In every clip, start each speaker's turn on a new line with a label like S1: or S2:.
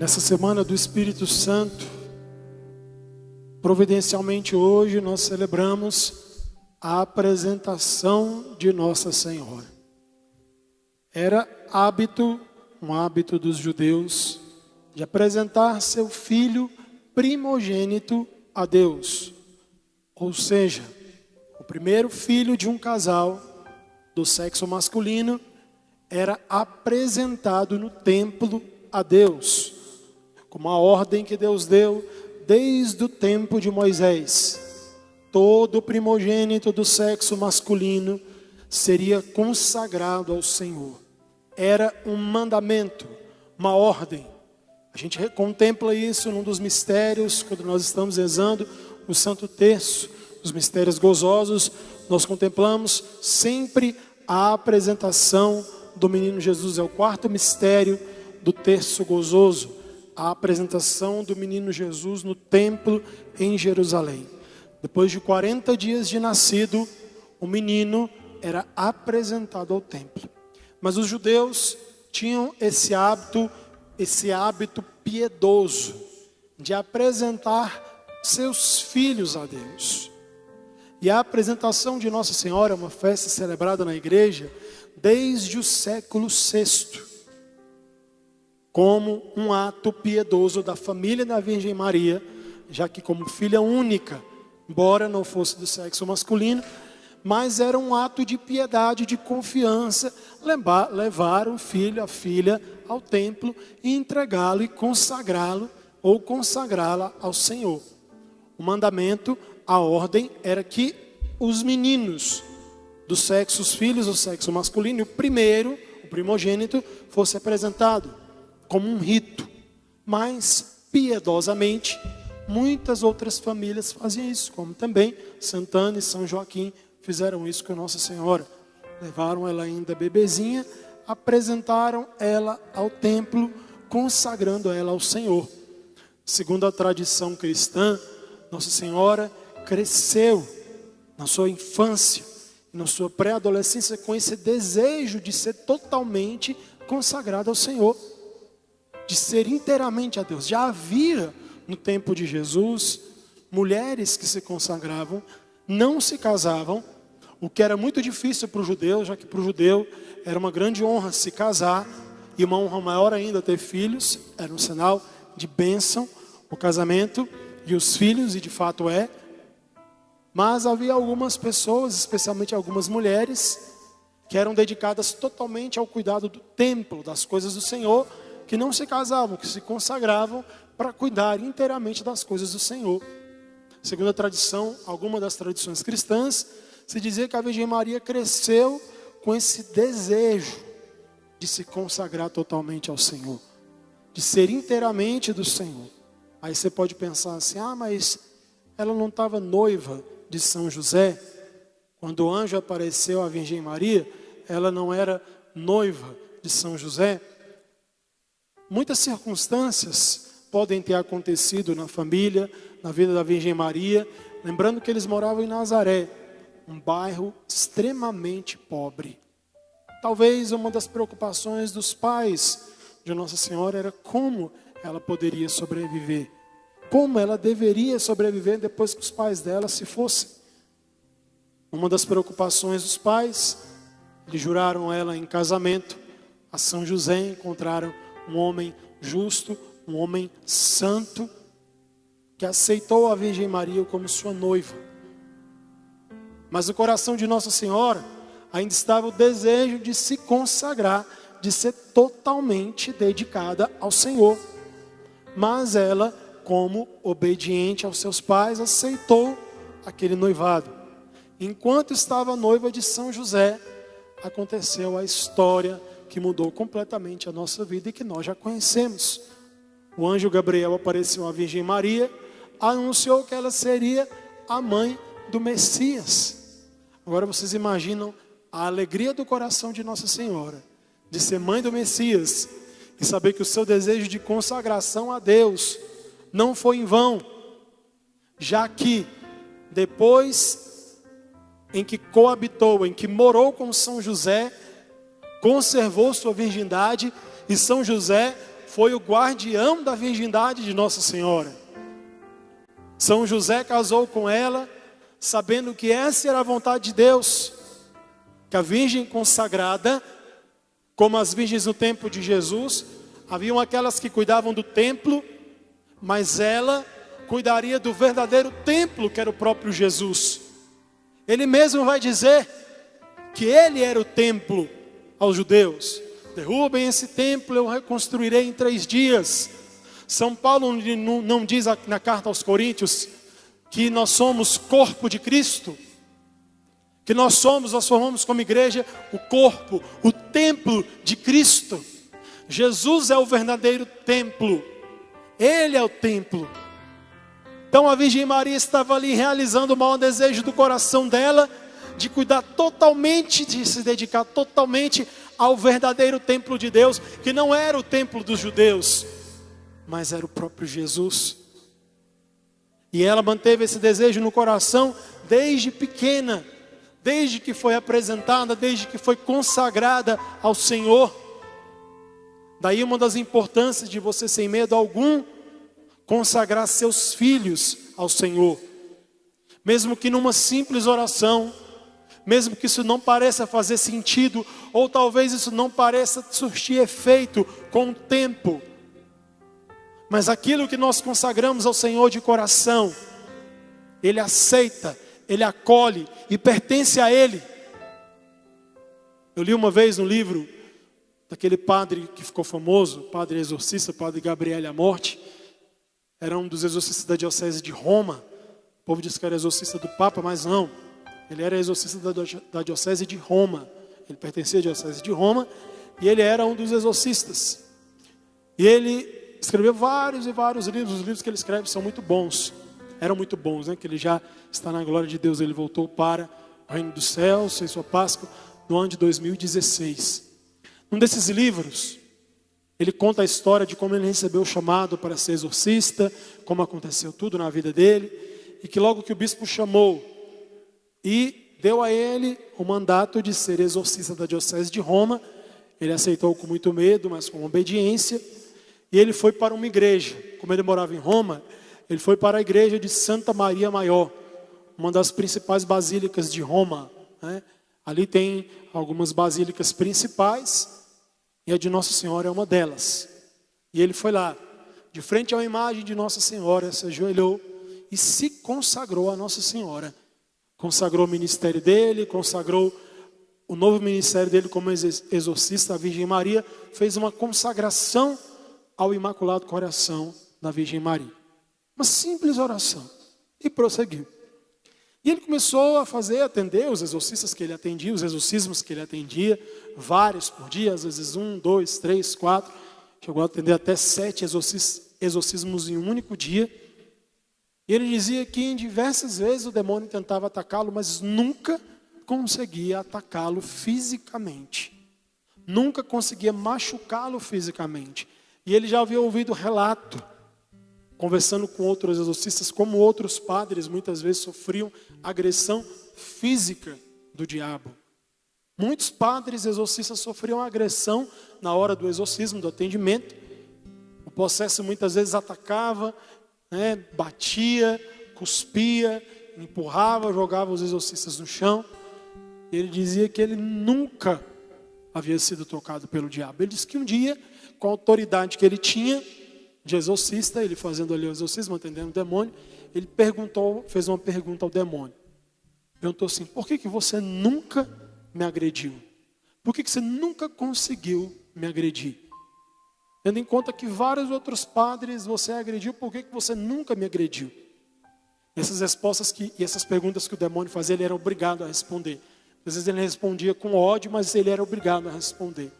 S1: Nessa semana do Espírito Santo, providencialmente hoje nós celebramos a apresentação de Nossa Senhora. Era um hábito dos judeus, de apresentar seu filho primogênito a Deus. Ou seja, o primeiro filho de um casal do sexo masculino era apresentado no templo a Deus, como a ordem que Deus deu desde o tempo de Moisés. Todo primogênito do sexo masculino seria consagrado ao Senhor. Era um mandamento, uma ordem. A gente contempla isso num dos mistérios, quando nós estamos rezando o Santo Terço, os mistérios gozosos, nós contemplamos sempre a apresentação do menino Jesus. É o quarto mistério do Terço gozoso, a apresentação do menino Jesus no templo em Jerusalém. Depois de 40 dias de nascido, o menino era apresentado ao templo. Mas os judeus tinham esse hábito piedoso de apresentar seus filhos a Deus. E a apresentação de Nossa Senhora é uma festa celebrada na igreja desde o século VI, como um ato piedoso da família da Virgem Maria, já que como filha única, embora não fosse do sexo masculino, mas era um ato de piedade, de confiança, levar o filho, a filha ao templo e entregá-lo e consagrá-lo ou consagrá-la ao Senhor. O mandamento, a ordem era que os meninos dos sexos, filhos do sexo masculino, o primogênito, fosse apresentado como um rito. Mas, piedosamente, muitas outras famílias faziam isso, como também Santana e São Joaquim fizeram isso com Nossa Senhora. Levaram ela ainda bebezinha, apresentaram ela ao templo, consagrando ela ao Senhor. Segundo a tradição cristã, Nossa Senhora cresceu na sua infância, na sua pré-adolescência, com esse desejo de ser totalmente consagrada ao Senhor, de ser inteiramente a Deus. Já havia no tempo de Jesus mulheres que se consagravam, não se casavam, o que era muito difícil para o judeu, já que para o judeu era uma grande honra se casar, e uma honra maior ainda ter filhos. Era um sinal de bênção o casamento e os filhos, e de fato é. Mas havia algumas pessoas, especialmente algumas mulheres, que eram dedicadas totalmente ao cuidado do templo, das coisas do Senhor, que não se casavam, que se consagravam para cuidar inteiramente das coisas do Senhor. Segundo a tradição, alguma das tradições cristãs, se dizia que a Virgem Maria cresceu com esse desejo de se consagrar totalmente ao Senhor, de ser inteiramente do Senhor. Aí você pode pensar assim, mas ela não estava noiva de São José? Quando o anjo apareceu à Virgem Maria, ela não era noiva de São José? Muitas circunstâncias podem ter acontecido na família, na vida da Virgem Maria. Lembrando que eles moravam em Nazaré, um bairro extremamente pobre. Talvez uma das preocupações dos pais de Nossa Senhora era como ela poderia sobreviver, como ela deveria sobreviver depois que os pais dela se fossem. Uma das preocupações dos pais, eles juraram ela em casamento a São José, encontraram um homem justo, um homem santo, que aceitou a Virgem Maria como sua noiva. Mas no coração de Nossa Senhora ainda estava o desejo de se consagrar, de ser totalmente dedicada ao Senhor. Mas ela, como obediente aos seus pais, aceitou aquele noivado. Enquanto estava noiva de São José, aconteceu a história que mudou completamente a nossa vida e que nós já conhecemos. O anjo Gabriel apareceu à Virgem Maria, anunciou que ela seria a mãe do Messias. Agora vocês imaginam a alegria do coração de Nossa Senhora, de ser mãe do Messias, e saber que o seu desejo de consagração a Deus não foi em vão, já que depois em que coabitou, em que morou com São José, conservou sua virgindade, e São José foi o guardião da virgindade de Nossa Senhora. São José casou com ela, sabendo que essa era a vontade de Deus, que a virgem consagrada, como as virgens no tempo de Jesus, haviam aquelas que cuidavam do templo, mas ela cuidaria do verdadeiro templo, que era o próprio Jesus. Ele mesmo vai dizer que ele era o templo aos judeus. Derrubem esse templo, eu reconstruirei em 3 dias. São Paulo não diz na carta aos Coríntios que nós somos corpo de Cristo? Que nós formamos como igreja o corpo, o templo de Cristo. Jesus é o verdadeiro templo. Ele é o templo. Então a Virgem Maria estava ali realizando o maior desejo do coração dela, de cuidar totalmente, de se dedicar totalmente ao verdadeiro templo de Deus, que não era o templo dos judeus, mas era o próprio Jesus. E ela manteve esse desejo no coração desde pequena, desde que foi apresentada, desde que foi consagrada ao Senhor. Daí uma das importâncias de você, sem medo algum, consagrar seus filhos ao Senhor. Mesmo que numa simples oração, mesmo que isso não pareça fazer sentido, ou talvez isso não pareça surtir efeito com o tempo, mas aquilo que nós consagramos ao Senhor de coração, Ele aceita, Ele acolhe e pertence a Ele. Eu li uma vez no livro daquele padre que ficou famoso, padre exorcista, padre Gabriele Amorti. Era um dos exorcistas da diocese de Roma. O povo disse que era exorcista do Papa, mas não. Ele era exorcista da diocese de Roma. Ele pertencia à diocese de Roma e ele era um dos exorcistas. E ele escreveu vários e vários livros. Os livros que ele escreve são muito bons. Eram muito bons, né? Que ele já está na glória de Deus. Ele voltou para o reino dos céus, fez sua Páscoa no ano de 2016. Um desses livros, ele conta a história de como ele recebeu o chamado para ser exorcista, como aconteceu tudo na vida dele, e que logo que o bispo chamou e deu a ele o mandato de ser exorcista da diocese de Roma, ele aceitou com muito medo, mas com obediência, e ele foi para uma igreja. Como ele morava em Roma, ele foi para a igreja de Santa Maria Maior, uma das principais basílicas de Roma, né? Ali tem algumas basílicas principais, e a de Nossa Senhora é uma delas. E ele foi lá, de frente à imagem de Nossa Senhora, se ajoelhou e se consagrou a Nossa Senhora. Consagrou o ministério dele, consagrou o novo ministério dele como exorcista. A Virgem Maria fez uma consagração ao Imaculado Coração da Virgem Maria. Uma simples oração. E prosseguiu. E ele começou a atender os exorcistas que ele atendia, os exorcismos que ele atendia, vários por dia, às vezes 1, 2, 3, 4, chegou a atender até 7 exorcismos em um único dia. E ele dizia que em diversas vezes o demônio tentava atacá-lo, mas nunca conseguia atacá-lo fisicamente. Nunca conseguia machucá-lo fisicamente. E ele já havia ouvido relato, conversando com outros exorcistas, como outros padres muitas vezes sofriam agressão física do diabo. Muitos padres exorcistas sofriam agressão na hora do exorcismo, do atendimento. O possesso muitas vezes atacava, né, batia, cuspia, empurrava, jogava os exorcistas no chão. E ele dizia que ele nunca havia sido tocado pelo diabo. Ele disse que um dia, com a autoridade que ele tinha de exorcista, ele fazendo ali o exorcismo, atendendo o demônio, ele fez uma pergunta ao demônio. Perguntou assim: por que você nunca me agrediu? Por que você nunca conseguiu me agredir? Tendo em conta que vários outros padres você agrediu, por que você nunca me agrediu? Essas respostas e essas perguntas que o demônio fazia, ele era obrigado a responder. Às vezes ele respondia com ódio, mas ele era obrigado a responder.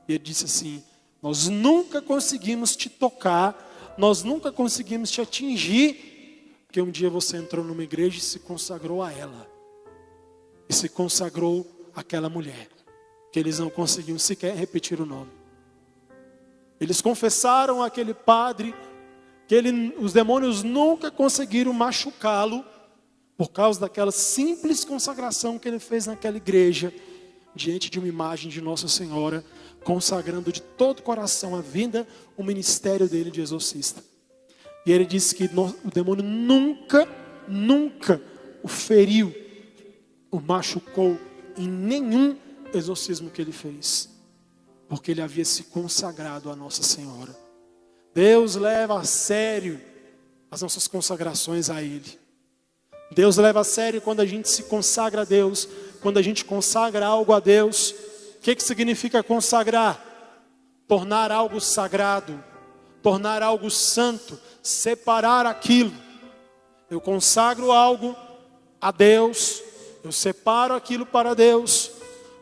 S1: E ele disse assim: nós nunca conseguimos te tocar, nós nunca conseguimos te atingir, porque um dia você entrou numa igreja e se consagrou a ela. E se consagrou àquela mulher, que eles não conseguiam sequer repetir o nome. Eles confessaram àquele padre que os demônios nunca conseguiram machucá-lo, por causa daquela simples consagração que ele fez naquela igreja, diante de uma imagem de Nossa Senhora, consagrando de todo o coração a vinda, o ministério dele de exorcista. E ele disse que o demônio nunca o feriu, o machucou em nenhum exorcismo que ele fez, porque ele havia se consagrado a Nossa Senhora. Deus leva a sério as nossas consagrações a Ele. Deus leva a sério quando a gente se consagra a Deus, quando a gente consagra algo a Deus. O que significa consagrar? Tornar algo sagrado, tornar algo santo, separar aquilo. Eu consagro algo a Deus, eu separo aquilo para Deus.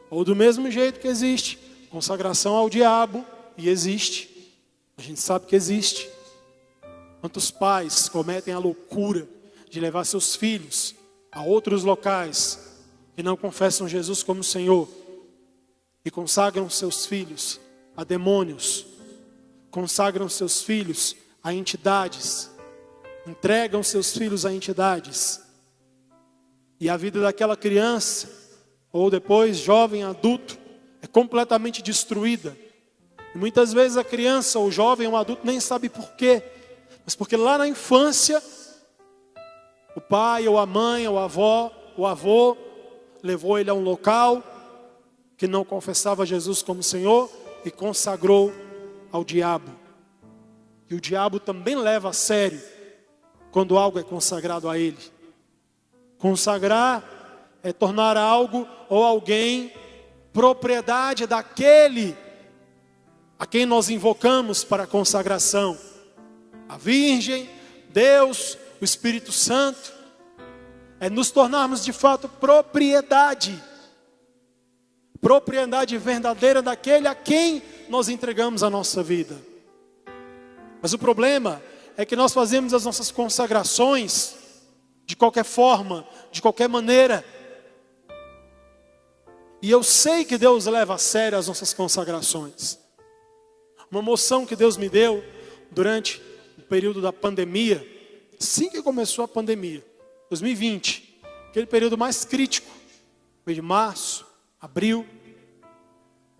S1: Ou do mesmo jeito que existe consagração ao diabo, e existe, a gente sabe que existe. Quantos pais cometem a loucura de levar seus filhos a outros locais que não confessam Jesus como Senhor e consagram seus filhos a demônios, consagram seus filhos a entidades, entregam seus filhos a entidades, e a vida daquela criança, ou depois jovem, adulto, é completamente destruída. E muitas vezes a criança, ou jovem, ou adulto nem sabe por quê, mas porque lá na infância o pai, ou a mãe, ou a avó, o avô levou ele a um local que não confessava Jesus como Senhor e consagrou ao diabo. E o diabo também leva a sério quando algo é consagrado a ele. Consagrar é tornar algo ou alguém propriedade daquele a quem nós invocamos para a consagração. A Virgem, Deus, o Espírito Santo. É nos tornarmos de fato propriedade verdadeira daquele a quem nós entregamos a nossa vida. Mas o problema é que nós fazemos as nossas consagrações de qualquer forma, de qualquer maneira. E eu sei que Deus leva a sério as nossas consagrações. Uma moção que Deus me deu durante o período da pandemia, assim que começou a pandemia, 2020, aquele período mais crítico, mês de março, abril.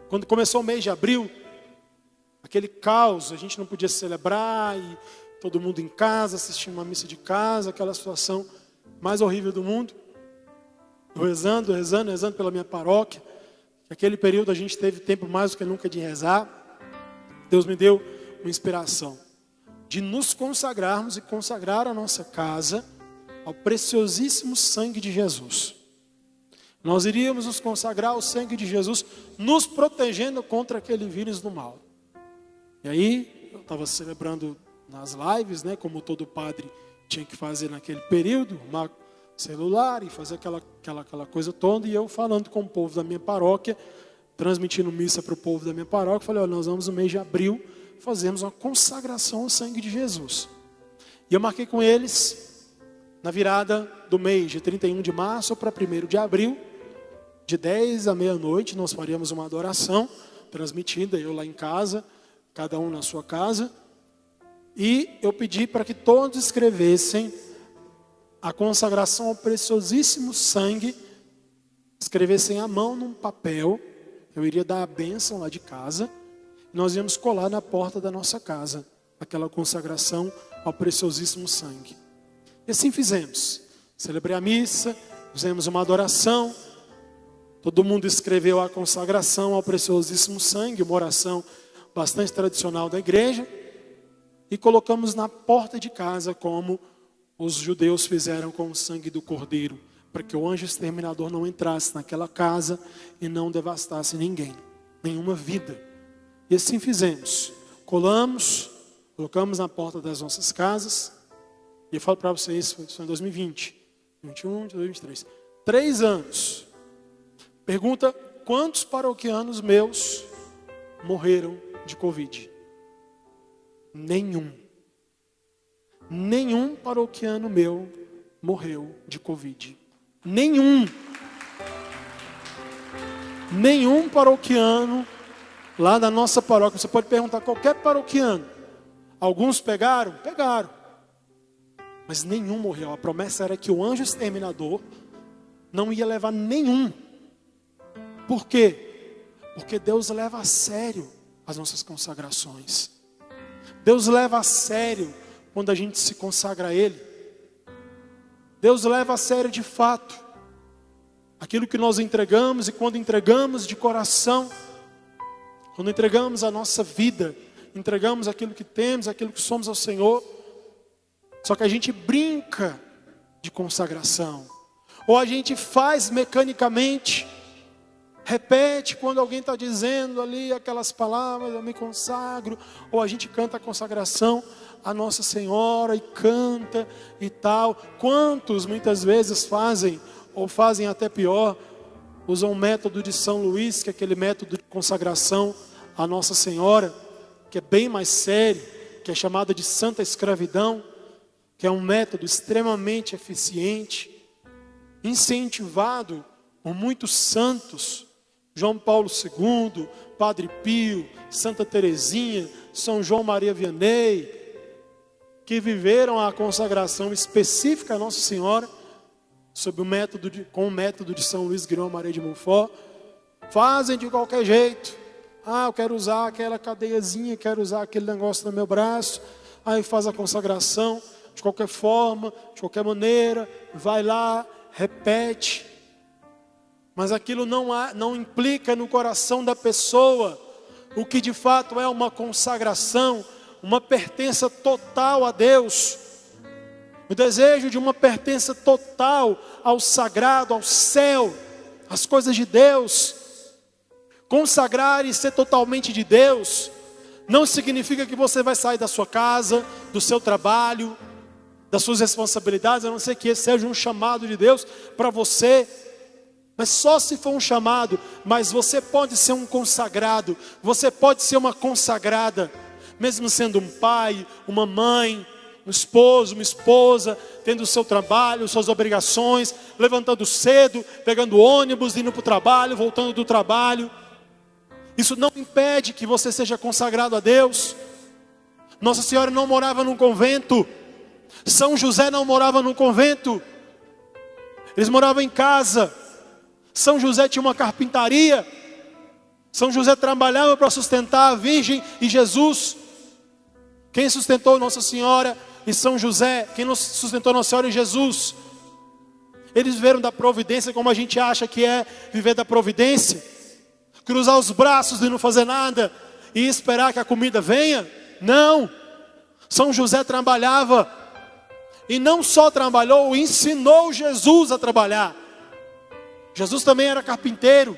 S1: Quando começou o mês de abril, aquele caos, a gente não podia celebrar, e todo mundo em casa, assistindo uma missa de casa, aquela situação mais horrível do mundo. Rezando pela minha paróquia. Naquele período a gente teve tempo mais do que nunca de rezar. Deus me deu uma inspiração de nos consagrarmos e consagrar a nossa casa ao preciosíssimo sangue de Jesus. Nós iríamos nos consagrar ao sangue de Jesus, nos protegendo contra aquele vírus do mal. E aí, eu estava celebrando nas lives, né, como todo padre tinha que fazer naquele período, uma celular e fazer aquela coisa toda, e eu falando com o povo da minha paróquia, transmitindo missa para o povo da minha paróquia, falei, olha, nós vamos no mês de abril, fazemos uma consagração ao sangue de Jesus. E eu marquei com eles, na virada do mês de 31 de março para 1º de abril, de 10 à meia-noite, nós faríamos uma adoração transmitida, eu lá em casa, cada um na sua casa, e eu pedi para que todos escrevessem a consagração ao preciosíssimo sangue, escrevessem à mão num papel. Eu iria dar a bênção lá de casa, e nós íamos colar na porta da nossa casa aquela consagração ao preciosíssimo sangue. E assim fizemos. Celebrei a missa, fizemos uma adoração, todo mundo escreveu a consagração ao preciosíssimo sangue, uma oração bastante tradicional da igreja, e colocamos na porta de casa como os judeus fizeram com o sangue do cordeiro, para que o anjo exterminador não entrasse naquela casa e não devastasse ninguém, nenhuma vida. E assim fizemos. Colamos, colocamos na porta das nossas casas, e eu falo para vocês, isso foi em 2020, 21, 2023, 3 anos. Pergunta, quantos paroquianos meus morreram de Covid? Nenhum. Nenhum paroquiano meu morreu de Covid. Nenhum paroquiano lá da nossa paróquia. Você pode perguntar a qualquer paroquiano. Alguns pegaram? Pegaram. Mas nenhum morreu. A promessa era que o anjo exterminador não ia levar nenhum. Por quê? Porque Deus leva a sério as nossas consagrações. Deus leva a sério quando a gente se consagra a Ele. Deus leva a sério de fato aquilo que nós entregamos, e quando entregamos de coração, quando entregamos a nossa vida, entregamos aquilo que temos, aquilo que somos ao Senhor. Só que a gente brinca de consagração, ou a gente faz mecanicamente, repete quando alguém está dizendo ali aquelas palavras, eu me consagro, ou a gente canta a consagração a Nossa Senhora e canta e tal. Quantos muitas vezes fazem, ou fazem até pior, usam o método de São Luís, que é aquele método de consagração a Nossa Senhora, que é bem mais sério, que é chamada de Santa Escravidão, que é um método extremamente eficiente, incentivado por muitos santos, João Paulo II, Padre Pio, Santa Teresinha, São João Maria Vianney, que viveram a consagração específica a Nossa Senhora, com o método de São Luís Grão Maria de Montfort. Fazem de qualquer jeito. Eu quero usar aquela cadeiazinha, quero usar aquele negócio no meu braço. Aí faz a consagração de qualquer forma, de qualquer maneira, vai lá, repete. Mas aquilo não implica no coração da pessoa o que de fato é uma consagração, uma pertença total a Deus. O desejo de uma pertença total ao sagrado, ao céu, às coisas de Deus. Consagrar e ser totalmente de Deus não significa que você vai sair da sua casa, do seu trabalho, das suas responsabilidades, a não ser que esse seja um chamado de Deus para você. Mas só se for um chamado. Mas você pode ser um consagrado, você pode ser uma consagrada, mesmo sendo um pai, uma mãe, um esposo, uma esposa, tendo o seu trabalho, suas obrigações, levantando cedo, pegando ônibus, indo para o trabalho, voltando do trabalho. Isso não impede que você seja consagrado a Deus. Nossa Senhora não morava num convento, São José não morava num convento, eles moravam em casa. São José tinha uma carpintaria, São José trabalhava para sustentar a Virgem e Jesus. Quem sustentou Nossa Senhora e São José? Quem sustentou Nossa Senhora e Jesus? Eles viveram da providência como a gente acha que é viver da providência, cruzar os braços e não fazer nada e esperar que a comida venha. Não, São José trabalhava, e não só trabalhou, ensinou Jesus a trabalhar. Jesus também era carpinteiro,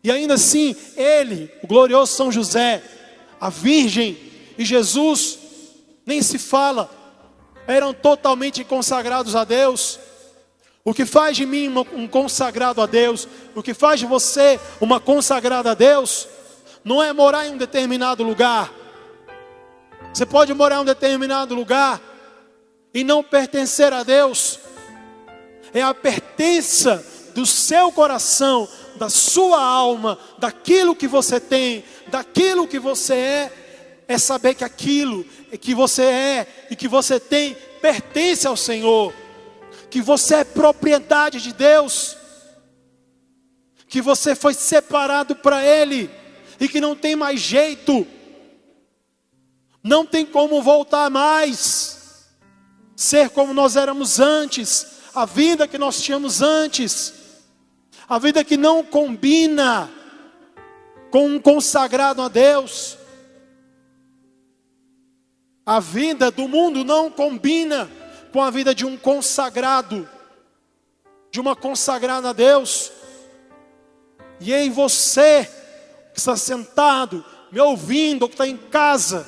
S1: e ainda assim ele, o glorioso São José, a Virgem e Jesus, nem se fala, eram totalmente consagrados a Deus. O que faz de mim um consagrado a Deus, o que faz de você uma consagrada a Deus, não é morar em um determinado lugar. Você pode morar em um determinado lugar e não pertencer a Deus. É a pertença do seu coração, da sua alma, daquilo que você tem, daquilo que você é saber que aquilo que você é e que você tem pertence ao Senhor, que você é propriedade de Deus, que você foi separado para Ele e que não tem mais jeito, não tem como voltar mais, ser como nós éramos antes, a vida que nós tínhamos antes, a vida que não combina com um consagrado a Deus. A vida do mundo não combina com a vida de um consagrado, de uma consagrada a Deus. E em você, que está sentado, me ouvindo, ou que está em casa,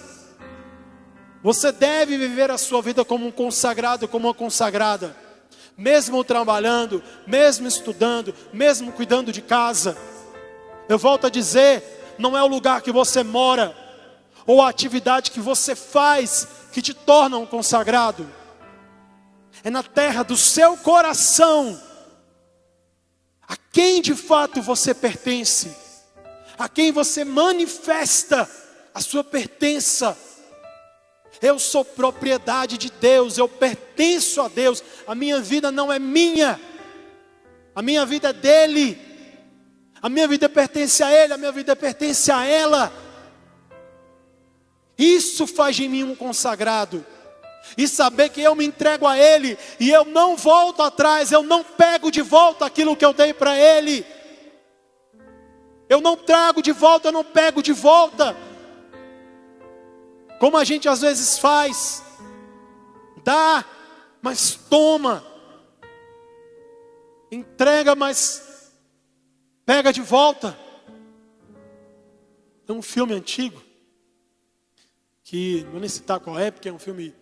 S1: você deve viver a sua vida como um consagrado, como uma consagrada. Mesmo trabalhando, mesmo estudando, mesmo cuidando de casa. Eu volto a dizer, não é o lugar que você mora, ou a atividade que você faz, que te torna um consagrado. É na terra do seu coração, a quem de fato você pertence, a quem você manifesta a sua pertença. Eu sou propriedade de Deus, eu pertenço a Deus. A minha vida não é minha, a minha vida é dele. A minha vida pertence a Ele, a minha vida pertence a ela. Isso faz de mim um consagrado. E saber que eu me entrego a Ele e eu não volto atrás, eu não pego de volta aquilo que eu dei para Ele. Eu não trago de volta, eu não pego de volta. Como a gente às vezes faz. Dá, mas toma. Entrega, mas pega de volta. É um filme antigo, que não vou nem citar qual é, porque é um filme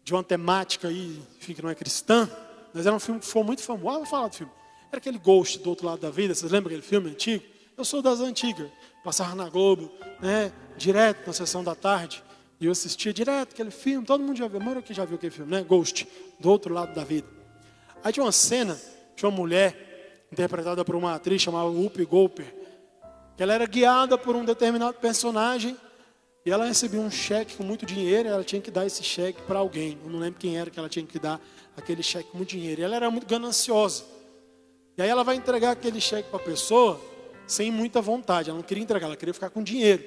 S1: de uma temática aí, enfim, que não é cristã, mas era um filme que foi muito famoso. Vou falar do filme. Era aquele Ghost do Outro Lado da Vida. Vocês lembram aquele filme antigo? Eu sou das antigas. Passava na Globo, né, direto na sessão da tarde. E eu assistia direto aquele filme. Todo mundo já viu. A maioria aqui já viu aquele filme, né? Ghost, do Outro Lado da Vida. Aí tinha uma cena, tinha uma mulher, interpretada por uma atriz chamada Whoopi Goldberg, que ela era guiada por um determinado personagem. E ela recebia um cheque com muito dinheiro, e ela tinha que dar esse cheque para alguém. Eu não lembro quem era que ela tinha que dar aquele cheque com muito dinheiro. E ela era muito gananciosa. E aí ela vai entregar aquele cheque para a pessoa sem muita vontade. Ela não queria entregar, ela queria ficar com dinheiro.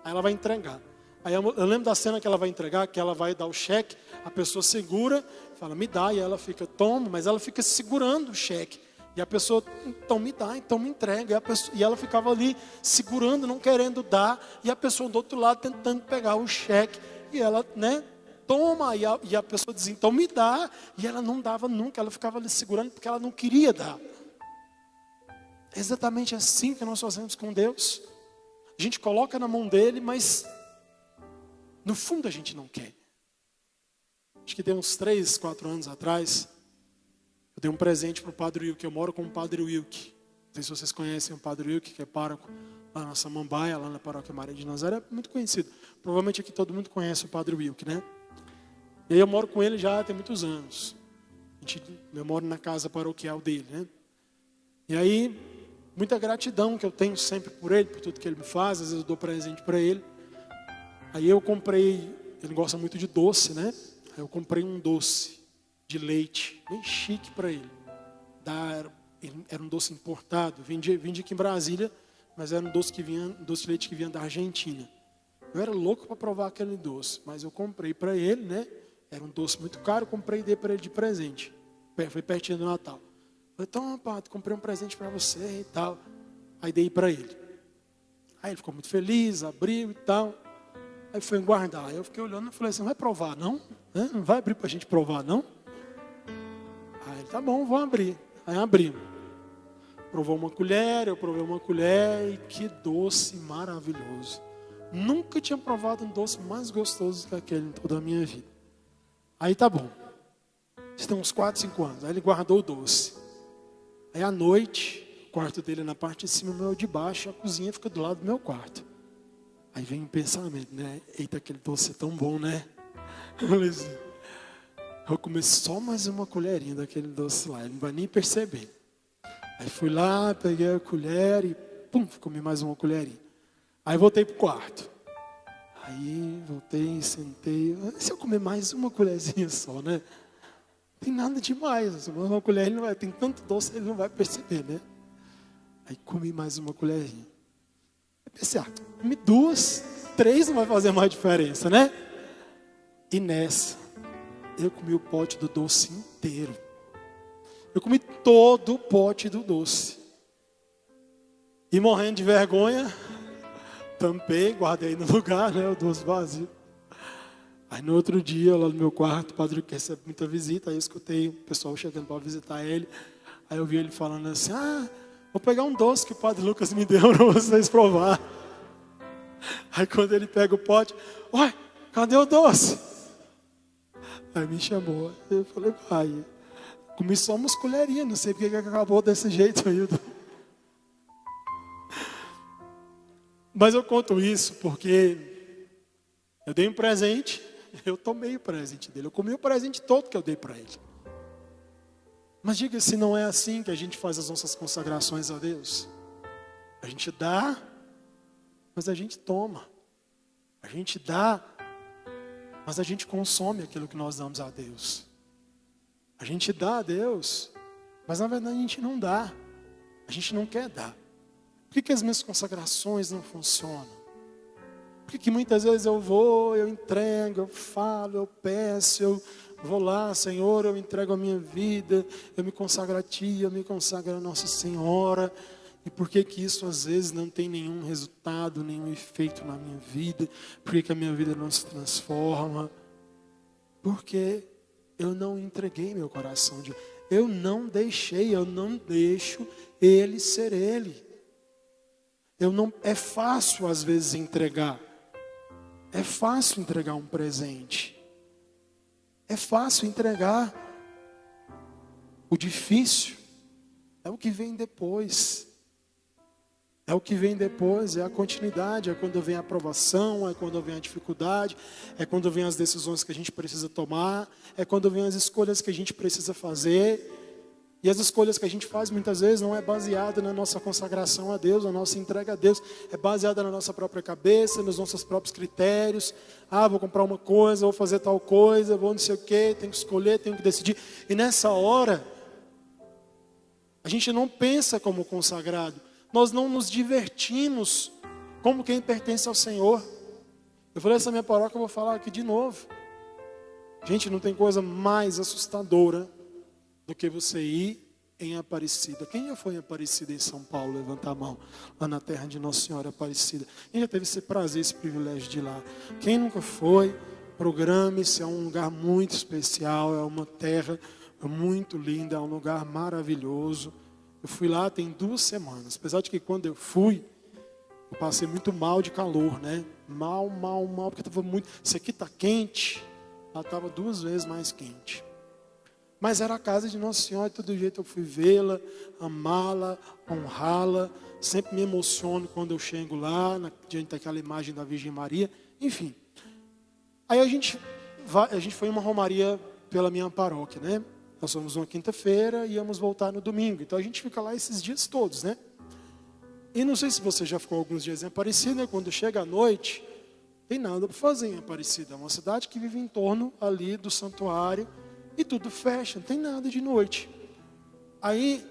S1: Aí ela vai entregar. Aí eu lembro da cena que ela vai entregar, que ela vai dar o cheque, a pessoa segura, fala, me dá, e ela fica, toma, mas ela fica segurando o cheque. E a pessoa, então me dá, então me entrega. E ela ficava ali segurando, não querendo dar. E a pessoa do outro lado tentando pegar o cheque. E ela, né, toma. E a pessoa dizia, então me dá. E ela não dava nunca, ela ficava ali segurando porque ela não queria dar. É exatamente assim que nós fazemos com Deus. A gente coloca na mão dele, mas no fundo a gente não quer. Acho que tem uns 3, 4 anos atrás, eu dei um presente para o Padre Wilke. Eu moro com o Padre Wilke. Não sei se vocês conhecem o Padre Wilke, que é pároco lá na Samambaia, lá na Paróquia Maria de Nazaré. É muito conhecido. Provavelmente aqui todo mundo conhece o Padre Wilke, né? E aí eu moro com ele já tem muitos anos. Eu moro na casa paroquial dele, né? E aí, muita gratidão que eu tenho sempre por ele, por tudo que ele me faz. Às vezes eu dou presente para ele. Aí eu comprei, ele gosta muito de doce, né? Aí eu comprei um doce de leite, bem chique para ele. Era um doce importado, vendia aqui em Brasília, mas era um doce de leite que vinha da Argentina. Eu era louco para provar aquele doce, mas eu comprei para ele, né? Era um doce muito caro, comprei e dei para ele de presente. Foi pertinho do Natal. Falei, então, rapaz, comprei um presente para você e tal. Aí dei para ele. Aí ele ficou muito feliz, abriu e tal. Aí foi guardar. Aí eu fiquei olhando e falei assim, não vai provar não? Não vai abrir para a gente provar não? Aí ele, tá bom, vou abrir. Aí abrimos. Provou uma colher, eu provei uma colher e que doce maravilhoso. Nunca tinha provado um doce mais gostoso que aquele em toda a minha vida. Aí tá bom. Isso tem uns 4, 5 anos. Aí ele guardou o doce. Aí à noite, o quarto dele é na parte de cima, o meu de baixo, a cozinha fica do lado do meu quarto. Aí vem um pensamento, né? Eita, aquele doce é tão bom, né? Eu falei assim, eu comi só mais uma colherinha daquele doce lá, ele não vai nem perceber. Aí fui lá, peguei a colher e pum, comi mais uma colherinha. Aí voltei pro quarto. Aí voltei, sentei. Se eu comer mais uma colherzinha só, né? Não tem nada demais. Se eu comer uma colher, ele não vai, tem tanto doce, ele não vai perceber, né? Aí comi mais uma colherinha. Aí pensei, comi 2, 3 não vai fazer mais diferença, né? E nessa, eu comi o pote do doce inteiro. Eu comi todo o pote do doce. E morrendo de vergonha, tampei, guardei no lugar, né? O doce vazio. Aí no outro dia, lá no meu quarto, o padre que recebe muita visita, aí eu escutei o pessoal chegando para visitar ele. Aí eu vi ele falando assim, vou pegar um doce que o padre Lucas me deu para vocês provar. Aí quando ele pega o pote, ué, cadê o doce? Aí me chamou, eu falei, pai, comi só umas colherinhas, não sei porque que acabou desse jeito aí. Mas eu conto isso porque eu dei um presente, eu tomei o presente dele, eu comi o presente todo que eu dei para ele. Mas diga se não é assim que a gente faz as nossas consagrações a Deus. A gente dá, mas a gente toma. A gente dá, mas a gente consome aquilo que nós damos a Deus. A gente dá a Deus, mas na verdade a gente não dá. A gente não quer dar. Por que as minhas consagrações não funcionam? Por que muitas vezes eu vou, eu entrego, eu falo, eu peço, eu vou lá, Senhor, eu entrego a minha vida, eu me consagro a Ti, eu me consagro a Nossa Senhora. E por que isso às vezes não tem nenhum resultado, nenhum efeito na minha vida? Por que a minha vida não se transforma? Porque eu não entreguei meu coração. Eu não deixei, eu não deixo Ele ser Ele. É fácil às vezes entregar. É fácil entregar um presente. É fácil entregar. O difícil é o que vem depois. É o que vem depois, é a continuidade, é quando vem a aprovação, é quando vem a dificuldade, é quando vem as decisões que a gente precisa tomar, é quando vem as escolhas que a gente precisa fazer. E as escolhas que a gente faz muitas vezes não é baseada na nossa consagração a Deus, na nossa entrega a Deus. É baseada na nossa própria cabeça, nos nossos próprios critérios. Vou comprar uma coisa, vou fazer tal coisa, vou não sei o quê, tenho que escolher, tenho que decidir. E nessa hora, a gente não pensa como consagrado. Nós não nos divertimos como quem pertence ao Senhor. Eu falei essa minha paróquia, eu vou falar aqui de novo. Gente, não tem coisa mais assustadora do que você ir em Aparecida. Quem já foi em Aparecida, em São Paulo? Levanta a mão. Lá na terra de Nossa Senhora Aparecida. Quem já teve esse prazer, esse privilégio de ir lá? Quem nunca foi, programe-se. É um lugar muito especial. É uma terra muito linda. É um lugar maravilhoso. Eu fui lá tem 2 semanas. Apesar de que quando eu fui, eu passei muito mal de calor, né? Mal, porque estava muito... Isso aqui está quente. Lá estava 2 vezes mais quente. Mas era a casa de Nossa Senhora, de todo jeito eu fui vê-la, amá-la, honrá-la. Sempre me emociono quando eu chego lá, diante daquela imagem da Virgem Maria. Enfim. Aí a gente foi em uma romaria pela minha paróquia, né? Nós fomos uma quinta-feira e íamos voltar no domingo. Então a gente fica lá esses dias todos, né? E não sei se você já ficou alguns dias em Aparecida, quando chega à noite, tem nada para fazer em Aparecida. É uma cidade que vive em torno ali do santuário. E tudo fecha, não tem nada de noite. Aí,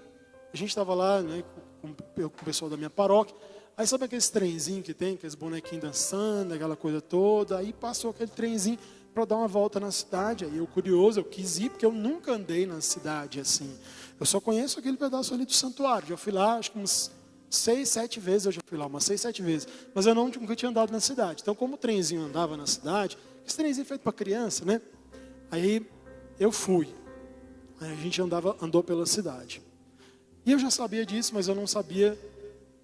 S1: a gente estava lá, né, com o pessoal da minha paróquia. Aí sabe aqueles trenzinhos que tem, aqueles bonequinhos dançando, aquela coisa toda. Aí passou aquele trenzinho para dar uma volta na cidade. Aí eu curioso, eu quis ir, porque eu nunca andei na cidade assim. Eu só conheço aquele pedaço ali do santuário. Já fui lá, acho que uns 6, 7 vezes eu já fui lá, umas 6, 7 vezes. Mas eu nunca tinha andado na cidade. Então, como o trenzinho andava na cidade, esse trenzinho feito para criança, né? Aí eu fui. Aí a gente andou pela cidade. E eu já sabia disso, mas eu não sabia,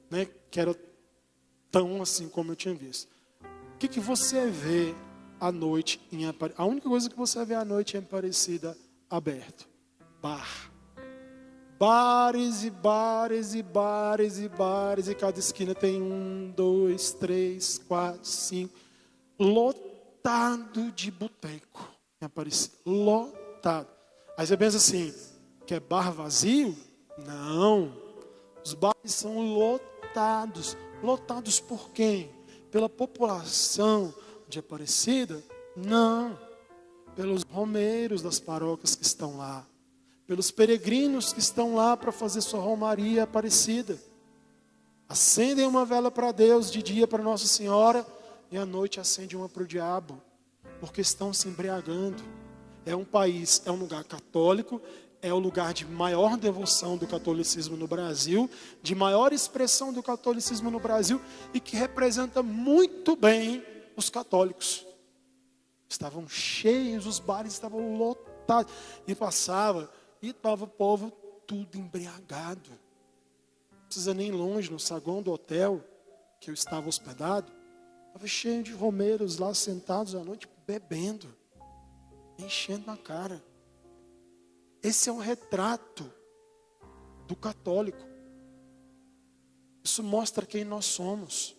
S1: né, que era tão assim como eu tinha visto. O que você vê à noite em Aparecida? A única coisa que você vê à noite em Aparecida aberto. Bar. Bares e bares e bares e bares. E cada esquina tem 1, 2, 3, 4, 5. Lotado de boteco em Aparecida. Lotado. Aí você pensa assim, que é bar vazio? Não. Os bares são lotados. Lotados por quem? Pela população de Aparecida? Não. Pelos romeiros das paróquias que estão lá. Pelos peregrinos que estão lá para fazer sua romaria Aparecida. Acendem uma vela para Deus, de dia para Nossa Senhora, e à noite acendem uma para o diabo. Porque estão se embriagando. É um país, é um lugar católico, é o lugar de maior devoção do catolicismo no Brasil, de maior expressão do catolicismo no Brasil e que representa muito bem os católicos. Estavam cheios, os bares estavam lotados e passava e estava o povo tudo embriagado. Não precisa nem ir longe, no saguão do hotel que eu estava hospedado, estava cheio de romeiros lá sentados à noite bebendo. Enchendo a cara. Esse é um retrato do católico. Isso mostra quem nós somos.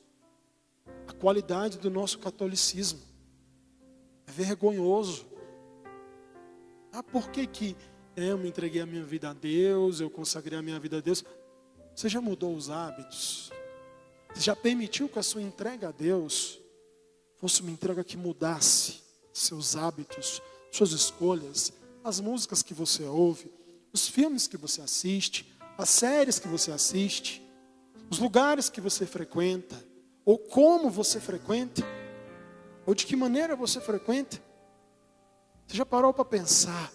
S1: A qualidade do nosso catolicismo. É vergonhoso. Por que eu me entreguei a minha vida a Deus, eu consagrei a minha vida a Deus? Você já mudou os hábitos? Você já permitiu que a sua entrega a Deus fosse uma entrega que mudasse seus hábitos, suas escolhas, as músicas que você ouve, os filmes que você assiste, as séries que você assiste, os lugares que você frequenta, ou como você frequenta, ou de que maneira você frequenta. Você já parou para pensar?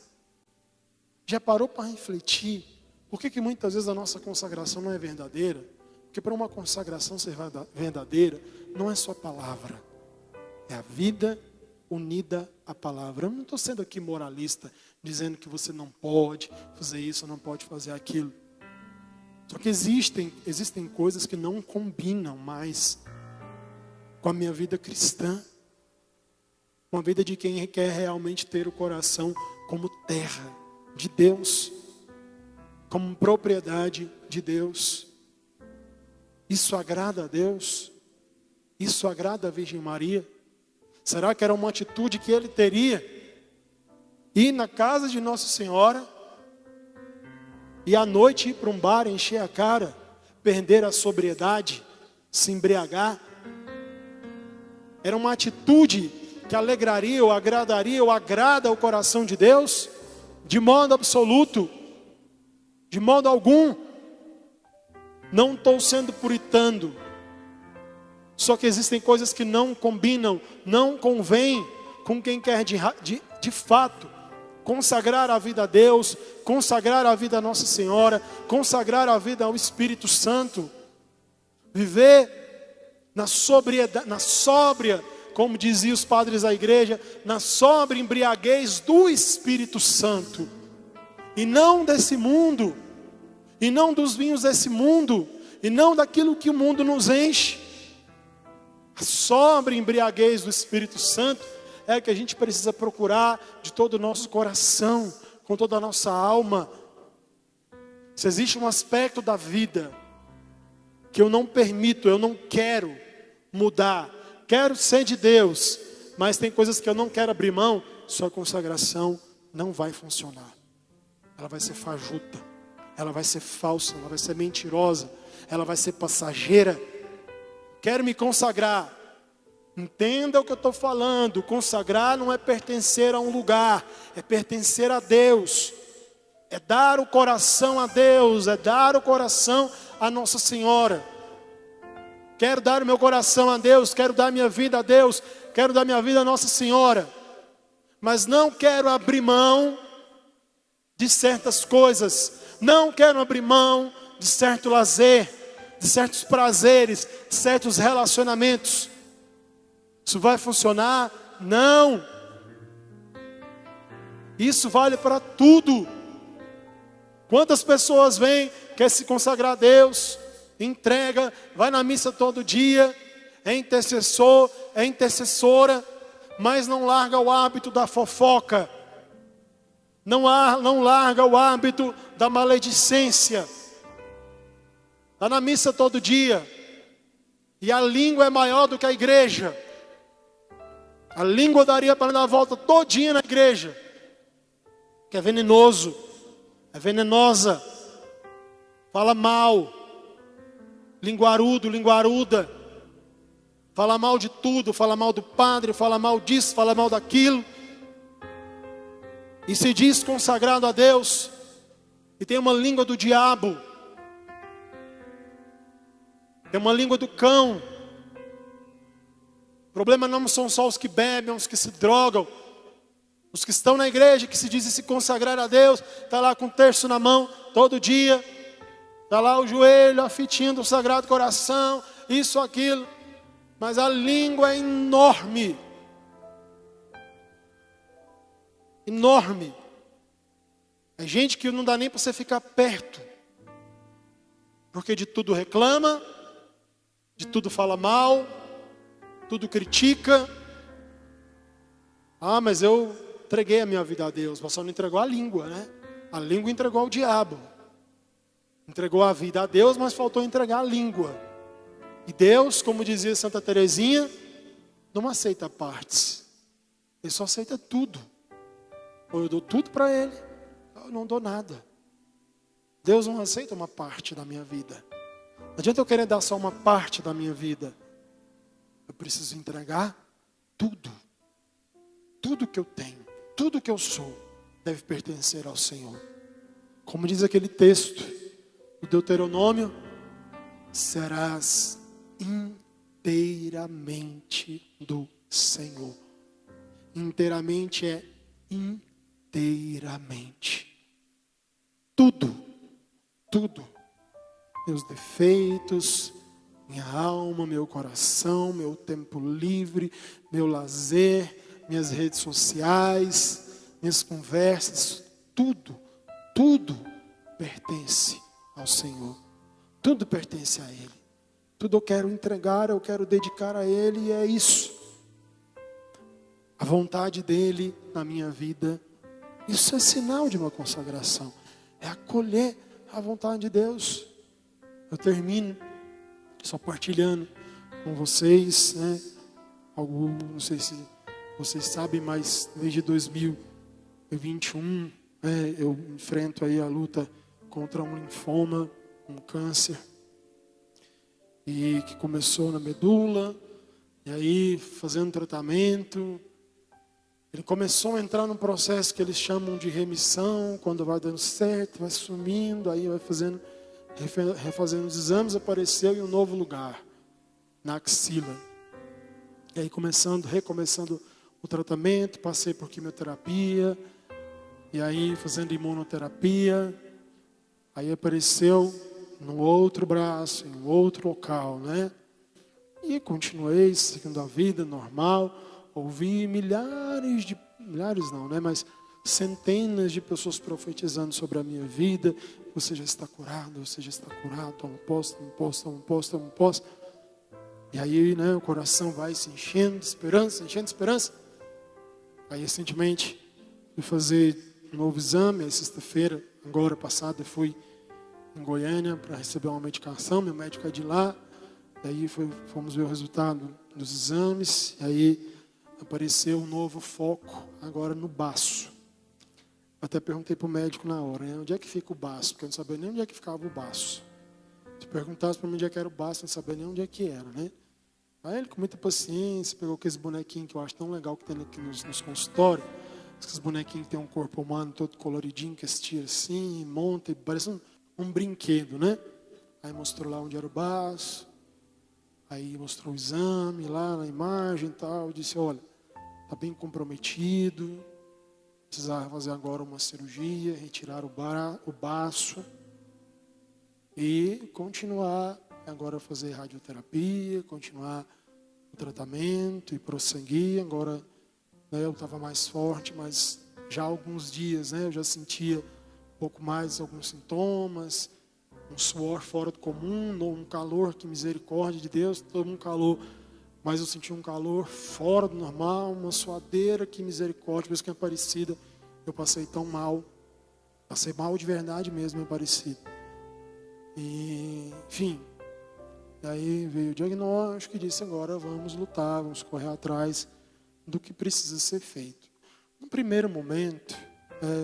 S1: Já parou para refletir? Por que muitas vezes a nossa consagração não é verdadeira? Porque para uma consagração ser verdadeira, não é só palavra, é a vida unida à palavra. Eu não estou sendo aqui moralista, dizendo que você não pode fazer isso, não pode fazer aquilo. Só que existem coisas que não combinam mais com a minha vida cristã. Uma vida de quem quer realmente ter o coração como terra de Deus, como propriedade de Deus. Isso agrada a Deus? Isso agrada a Virgem Maria? Será que era uma atitude que ele teria? Ir na casa de Nossa Senhora e à noite ir para um bar, encher a cara, perder a sobriedade, se embriagar? Era uma atitude que alegraria ou agradaria ou agrada o coração de Deus? De modo absoluto, de modo algum. Não estou sendo puritano. Só que existem coisas que não combinam, não convém com quem quer de fato consagrar a vida a Deus, consagrar a vida a Nossa Senhora, consagrar a vida ao Espírito Santo. Viver na sobriedade, na sóbria, como diziam os padres da igreja, na sóbria embriaguez do Espírito Santo. E não desse mundo, e não dos vinhos desse mundo, e não daquilo que o mundo nos enche. A sóbria embriaguez do Espírito Santo é que a gente precisa procurar de todo o nosso coração, com toda a nossa alma. Se existe um aspecto da vida que eu não permito, eu não quero mudar, quero ser de Deus, mas tem coisas que eu não quero abrir mão, sua consagração não vai funcionar. Ela vai ser fajuta, ela vai ser falsa, ela vai ser mentirosa, ela vai ser passageira. Quero me consagrar. Entenda o que eu estou falando. Consagrar não é pertencer a um lugar, é pertencer a Deus. É dar o coração a Deus, é dar o coração a Nossa Senhora. Quero dar o meu coração a Deus, quero dar minha vida a Deus, quero dar minha vida a Nossa Senhora. Mas não quero abrir mão de certas coisas. Não quero abrir mão de certo lazer, de certos prazeres, de certos relacionamentos. Isso vai funcionar? Não. Isso vale para tudo. Quantas pessoas vêm, quer se consagrar a Deus, entrega, vai na missa todo dia, é intercessor, é intercessora, mas não larga o hábito da fofoca, não larga o hábito da maledicência. Está na missa todo dia, e a língua é maior do que a igreja. A língua daria para dar a volta todinha na igreja, que é venenoso, é venenosa, fala mal, linguarudo, linguaruda, fala mal de tudo, fala mal do padre, fala mal disso, fala mal daquilo, e se diz consagrado a Deus, e tem uma língua do diabo, tem uma língua do cão. O problema não são só os que bebem, os que se drogam, os que estão na igreja, que se dizem se consagrar a Deus, está lá com o terço na mão todo dia, está lá o joelho, a fitinha do Sagrado Coração, isso, aquilo, mas a língua é enorme, enorme. É gente que não dá nem para você ficar perto, porque de tudo reclama, de tudo fala mal, tudo critica. Ah, mas eu entreguei a minha vida a Deus. Mas só não entregou a língua, né? A língua entregou ao diabo. Entregou a vida a Deus, mas faltou entregar a língua. E Deus, como dizia Santa Teresinha, não aceita partes. Ele só aceita tudo. Ou eu dou tudo para Ele, ou eu não dou nada. Deus não aceita uma parte da minha vida. Não adianta eu querer dar só uma parte da minha vida. Eu preciso entregar tudo. Tudo que eu tenho, tudo que eu sou, deve pertencer ao Senhor. Como diz aquele texto O Deuteronômio: serás inteiramente do Senhor. Inteiramente é inteiramente. Tudo, tudo. Meus defeitos, minha alma, meu coração, meu tempo livre, meu lazer, minhas redes sociais, minhas conversas, tudo, tudo pertence ao Senhor. Tudo pertence a Ele. Tudo eu quero entregar, eu quero dedicar a Ele, e é isso. A vontade dEle na minha vida, isso é sinal de uma consagração. É acolher a vontade de Deus. Eu termino só partilhando com vocês, né? Não sei se vocês sabem, mas desde 2021, né, eu enfrento aí a luta contra um linfoma, um câncer, e que começou na medula, e aí fazendo tratamento, ele começou a entrar num processo que eles chamam de remissão. Quando vai dando certo, vai sumindo, aí vai refazendo os exames, apareceu em um novo lugar, na axila. E aí recomeçando o tratamento, passei por quimioterapia, e aí fazendo imunoterapia, aí apareceu no outro braço, em outro local, né? E continuei seguindo a vida normal. Ouvi mas centenas de pessoas profetizando sobre a minha vida. Você já está curado, você já está curado. Toma posse, toma posse, toma posse, toma posse. E aí, né, o coração vai se enchendo de esperança, Aí, recentemente, fui fazer um novo exame. Aí, sexta-feira, agora passada, fui em Goiânia para receber uma medicação. Meu médico é de lá. E aí, fomos ver o resultado dos exames. E aí, apareceu um novo foco agora no baço. Até perguntei para o médico na hora, né? Onde é que fica o baço? Porque eu não sabia nem onde é que ficava o baço. Se perguntasse para mim onde é que era o baço, eu não sabia nem onde é que era, né? Aí ele, com muita paciência, pegou aqueles bonequinhos que eu acho tão legal que tem aqui nos consultórios. Esses bonequinhos que tem um corpo humano todo coloridinho, que se tira assim, monta, e parece um brinquedo, né? Aí mostrou lá onde era o baço. Aí mostrou o exame lá na imagem e tal. Eu disse: olha, está bem comprometido, precisava fazer agora uma cirurgia, retirar o baço e continuar agora a fazer radioterapia, continuar o tratamento e prosseguir. Agora, né, eu estava mais forte, mas já há alguns dias, né, eu já sentia um pouco mais alguns sintomas, um suor fora do comum, um calor, que misericórdia de Deus, todo um calor. Mas eu senti um calor fora do normal, uma suadeira, que misericórdia, por isso que é Aparecida. Eu passei tão mal, passei mal de verdade mesmo em Aparecida. E, enfim, daí veio o diagnóstico e disse: agora vamos lutar, vamos correr atrás do que precisa ser feito. No primeiro momento,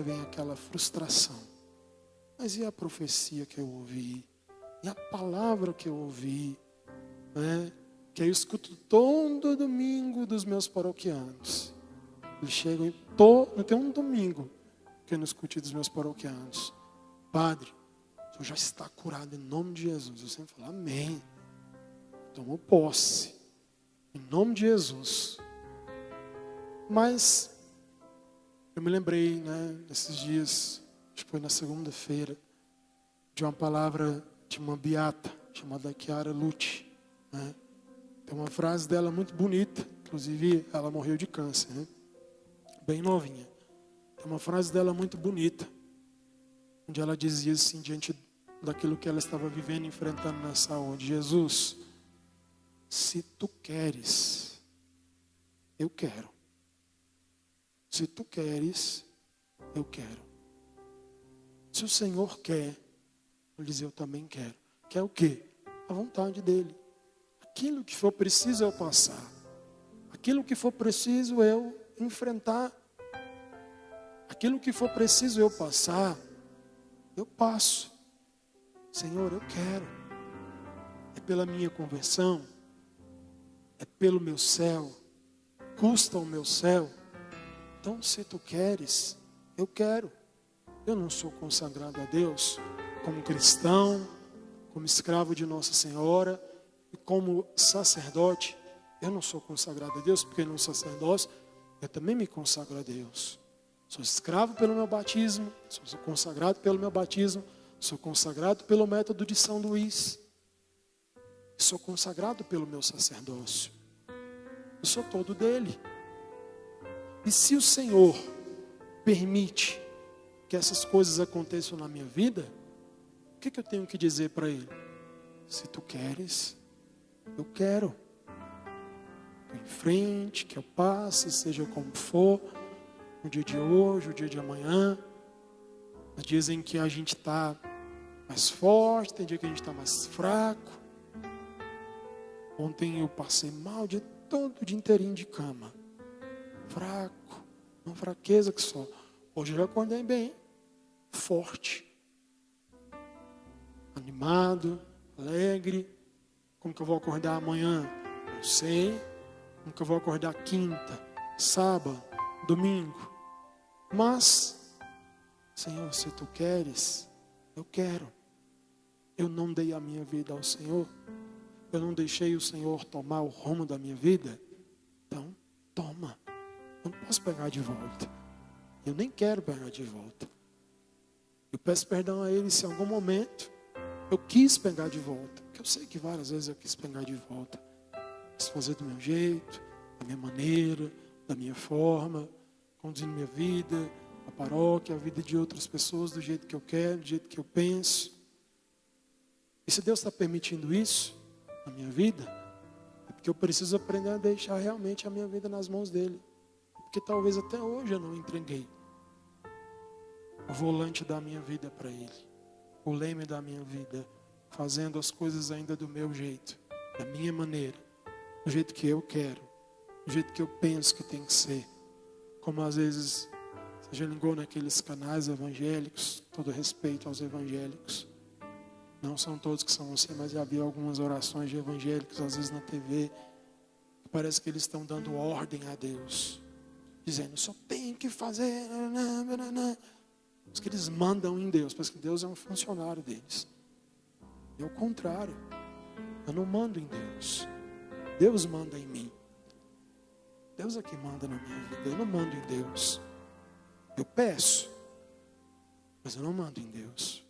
S1: vem aquela frustração. Mas e a profecia que eu ouvi? E a palavra que eu ouvi? Né? Que eu escuto todo domingo dos meus paroquianos. Eles chegam e não tem um domingo que eu não escute dos meus paroquianos: padre, o senhor já está curado em nome de Jesus. Eu sempre falo: amém. Tomou posse em nome de Jesus. Mas eu me lembrei, né, nesses dias, acho que foi na segunda-feira, de uma palavra de uma beata chamada Chiara Lute, né? Tem uma frase dela muito bonita, inclusive ela morreu de câncer, né? Bem novinha. Tem uma frase dela muito bonita, onde ela dizia assim, diante daquilo que ela estava vivendo, enfrentando na saúde: Jesus, se tu queres, eu quero. Se tu queres, eu quero. Se o Senhor quer, eu dizer, eu também quero. Quer o quê? A vontade dele. Aquilo que for preciso eu passar. Aquilo que for preciso eu enfrentar. Aquilo que for preciso eu passar, eu passo. Senhor, eu quero. É pela minha conversão. É pelo meu céu. Custa o meu céu. Então, se tu queres, eu quero. Eu não sou consagrado a Deus como cristão, como escravo de Nossa Senhora e como sacerdote, eu não sou consagrado a Deus, porque no sacerdócio eu também me consagro a Deus. Sou escravo pelo meu batismo, sou consagrado pelo meu batismo, sou consagrado pelo método de São Luís, sou consagrado pelo meu sacerdócio. Eu sou todo dele. E se o Senhor permite que essas coisas aconteçam na minha vida, o que eu tenho que dizer para Ele? Se tu queres, eu quero. Em frente, que eu passe, seja como for, no dia de hoje, o dia de amanhã, nos dias em que a gente está mais forte, tem dia que a gente está mais fraco. Ontem eu passei mal o dia todo, o dia inteirinho de cama, fraco, uma fraqueza que só. Hoje eu já acordei bem, forte, animado, alegre. Como que eu vou acordar amanhã? Não sei. Como que eu vou acordar quinta, sábado, domingo? Mas, Senhor, se tu queres, eu quero. Eu não dei a minha vida ao Senhor. Eu não deixei o Senhor tomar o rumo da minha vida. Então, toma. Eu não posso pegar de volta. Eu nem quero pegar de volta. Eu peço perdão a Ele se em algum momento eu quis pegar de volta. Porque eu sei que várias vezes eu quis pegar de volta. Quis fazer do meu jeito, da minha maneira, da minha forma, conduzindo minha vida, a paróquia, a vida de outras pessoas, do jeito que eu quero, do jeito que eu penso. E se Deus está permitindo isso na minha vida, é porque eu preciso aprender a deixar realmente a minha vida nas mãos dele. Porque talvez até hoje eu não entreguei o volante da minha vida para ele, o leme da minha vida, fazendo as coisas ainda do meu jeito, da minha maneira, do jeito que eu quero, do jeito que eu penso que tem que ser. Como às vezes você já ligou naqueles canais evangélicos, todo respeito aos evangélicos, não são todos que são assim, mas já vi algumas orações de evangélicos às vezes na TV, que parece que eles estão dando ordem a Deus, dizendo, só tem que fazer, que eles mandam em Deus, parece que Deus é um funcionário deles. É o contrário, eu não mando em Deus, Deus manda em mim. Deus é que manda na minha vida, eu não mando em Deus. Eu peço, mas eu não mando em Deus.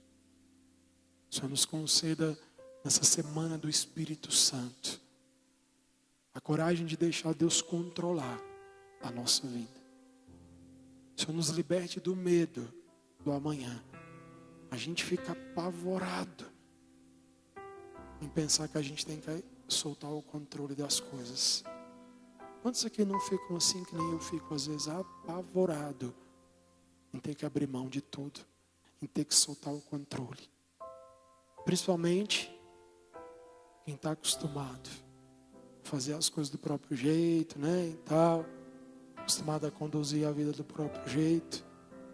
S1: O Senhor nos conceda nessa semana do Espírito Santo a coragem de deixar Deus controlar a nossa vida. O Senhor nos liberte do medo do amanhã. A gente fica apavorado em pensar que a gente tem que soltar o controle das coisas. Quantos aqui não ficam assim que nem eu fico às vezes apavorado em ter que abrir mão de tudo, em ter que soltar o controle? Principalmente quem está acostumado a fazer as coisas do próprio jeito, né, e tal, acostumado a conduzir a vida do próprio jeito,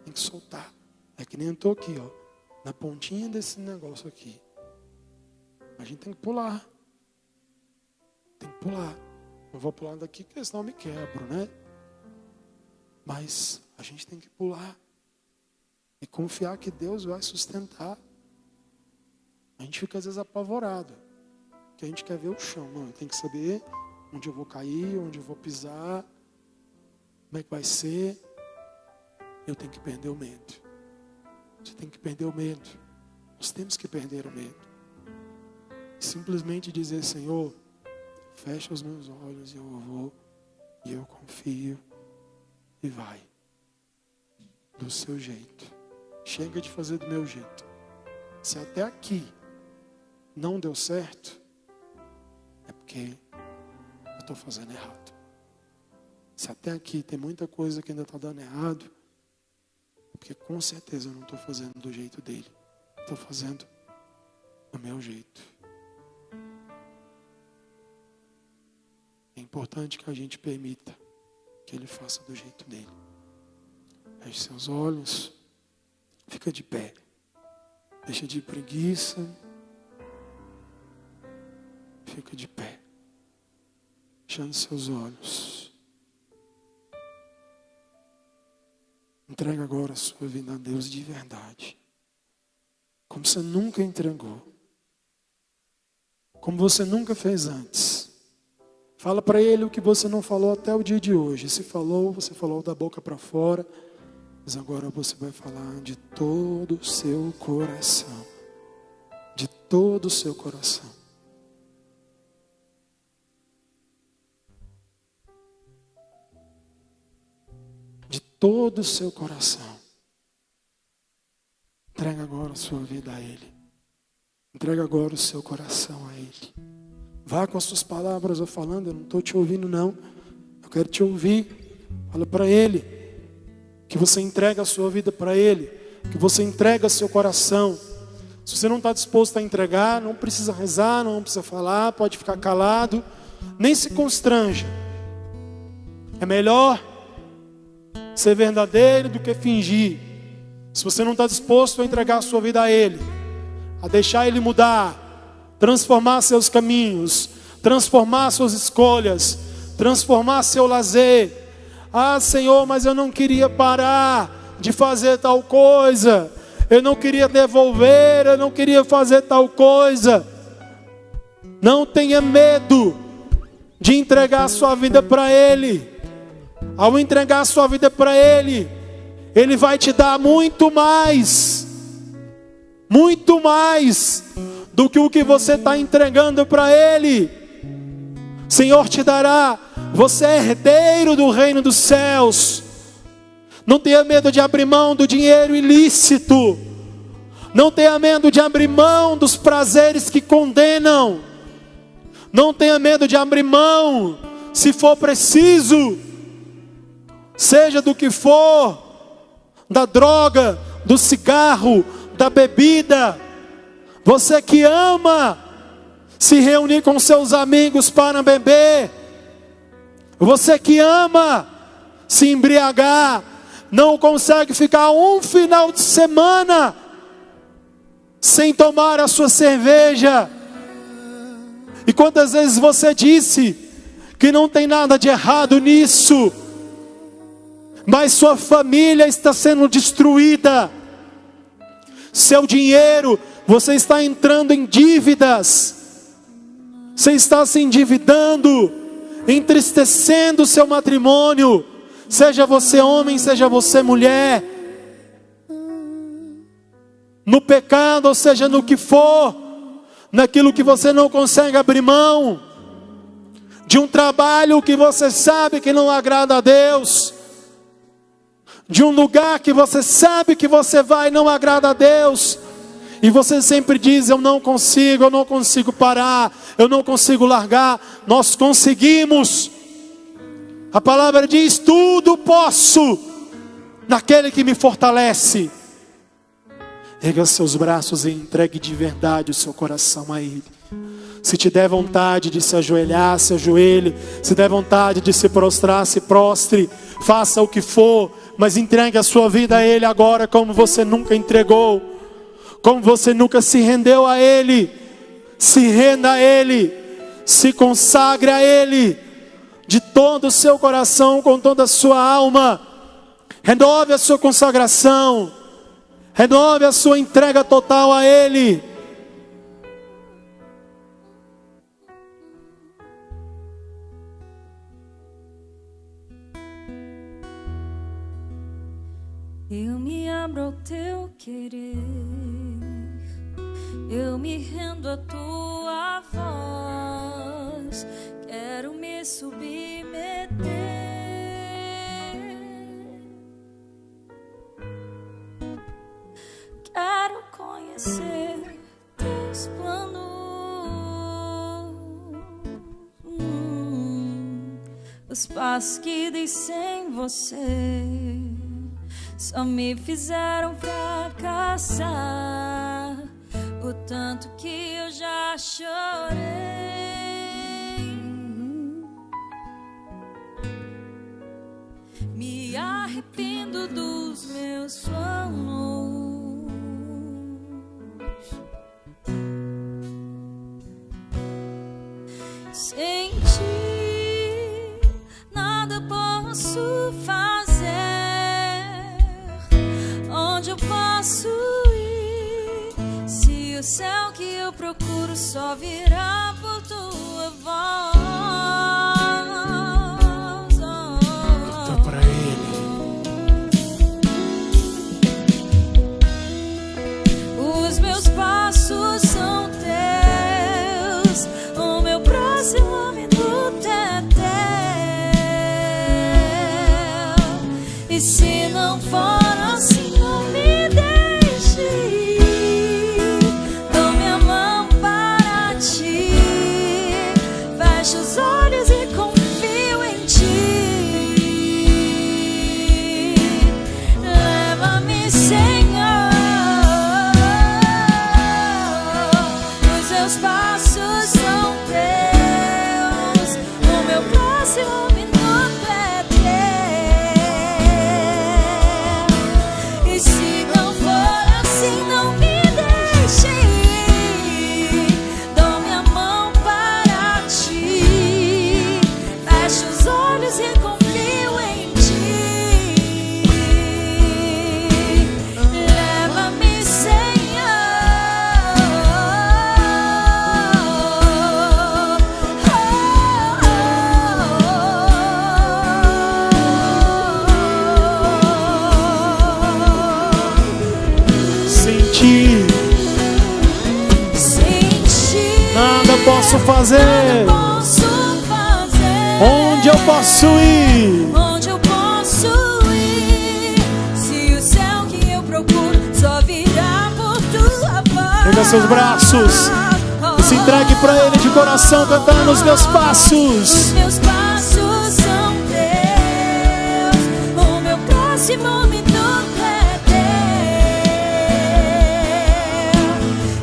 S1: tem que soltar. É que nem eu estou aqui, ó, na pontinha desse negócio aqui. A gente tem que pular. Tem que pular. Não vou pular daqui porque senão eu me quebro, né? Mas a gente tem que pular e confiar que Deus vai sustentar. A gente fica às vezes apavorado, que a gente quer ver o chão. Não, eu tenho que saber onde eu vou cair, onde eu vou pisar, como é que vai ser. Eu tenho que perder o medo. Você tem que perder o medo. Nós temos que perder o medo. Simplesmente dizer, Senhor, fecha os meus olhos e eu vou, e eu confio, e vai. Do seu jeito. Chega de fazer do meu jeito. Se até aqui não deu certo, é porque eu estou fazendo errado. Se até aqui tem muita coisa que ainda está dando errado, é porque com certeza eu não estou fazendo do jeito dele. Estou fazendo do meu jeito. É importante que a gente permita que ele faça do jeito dele. Feche seus olhos. Fica de pé. Deixa de preguiça. Fica de pé. Fechando seus olhos. Entrega agora a sua vida a Deus de verdade. como você nunca entregou, como você nunca fez antes. Fala para Ele o que você não falou até o dia de hoje. Se falou, você falou da boca para fora, mas agora você vai falar de todo o seu coração. De todo o seu coração. De todo o seu coração. Entrega agora a sua vida a Ele. Entrega agora o seu coração a Ele. Vá com as suas palavras eu falando, eu não estou te ouvindo não. Eu quero te ouvir. Fala para Ele. Que você entrega a sua vida para Ele. Que você entrega seu coração. Se você não está disposto a entregar, não precisa rezar, não precisa falar, pode ficar calado. Nem se constranja. É melhor ser verdadeiro do que fingir. Se você não está disposto a entregar a sua vida a Ele, a deixar Ele mudar, transformar seus caminhos, transformar suas escolhas, transformar seu lazer. Ah, Senhor, mas eu não queria parar de fazer tal coisa. Eu não queria devolver, eu não queria fazer tal coisa. Não tenha medo de entregar a sua vida para Ele. Ao entregar a sua vida para Ele, Ele vai te dar muito mais do que o que você está entregando para Ele. O Senhor te dará, você é herdeiro do reino dos céus. Não tenha medo de abrir mão do dinheiro ilícito. Não tenha medo de abrir mão dos prazeres que condenam. Não tenha medo de abrir mão, se for preciso, seja do que for, da droga, do cigarro, da bebida. Você que ama se reunir com seus amigos para beber. Você que ama se embriagar, não consegue ficar um final de semana sem tomar a sua cerveja. E quantas vezes você disse que não tem nada de errado nisso, mas sua família está sendo destruída. Seu dinheiro, você está entrando em dívidas. Você está se endividando, entristecendo o seu matrimônio. Seja você homem, seja você mulher. No pecado, ou seja, no que for. Naquilo que você não consegue abrir mão. De um trabalho que você sabe que não agrada a Deus. De um lugar que você sabe que você vai e não agrada a Deus. E você sempre diz, eu não consigo parar, eu não consigo largar. Nós conseguimos. A palavra diz, tudo posso naquele que me fortalece. Erga seus braços e entregue de verdade o seu coração a Ele. Se te der vontade de se ajoelhar, se ajoelhe. Se der vontade de se prostrar, se prostre. Faça o que for, mas entregue a sua vida a Ele agora como você nunca entregou. Como você nunca se rendeu a Ele. Se renda a Ele. Se consagre a Ele. De todo o seu coração, com toda a sua alma. Renove a sua consagração. Renove a sua entrega total a Ele.
S2: Eu me abro ao teu querer, eu me rendo à tua voz, quero me submeter, quero conhecer teus planos, os passos que dei sem você só me fizeram fracassar. O tanto que eu já chorei. Me arrependo dos meus planos. Sem ti nada posso fazer. Onde eu posso ir só virá por tua voz.
S1: Canta pra Ele.
S2: Os meus passos são teus, o meu próximo minuto é teu. E se não for assim, não me deixe ir. Dou minha mão para ti, fecho os olhos e confio em ti. Leva-me, Senhor. Os meus passos são teus, o meu próximo minuto é teu. E se não for assim, não me deixe ir. Dou minha mão para ti, fecho os olhos e confio em ti. Leva-me,
S1: Sem Ti,
S2: sem ti,
S1: nada posso fazer.
S2: posso fazer.
S1: Onde eu posso ir?
S2: Onde eu posso ir? Se o céu que eu procuro só virá por tua voz.
S1: Pega seus braços e se entregue pra Ele de coração, cantando os meus passos.
S2: Os meus passos são teus, o meu próximo minuto é teu.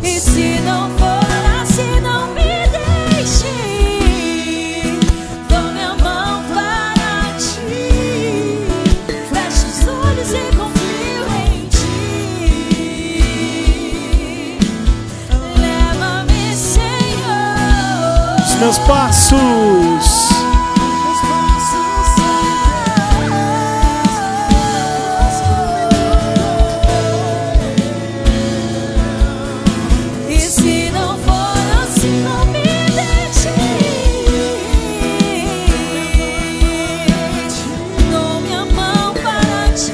S2: E se não for assim, não me deixe ir. Dou minha mão para ti, fecho os olhos e confio em ti. Leva-me, Senhor.
S1: Os meus passos.
S2: E se não for assim, não me deixe ir. Dou minha mão para ti,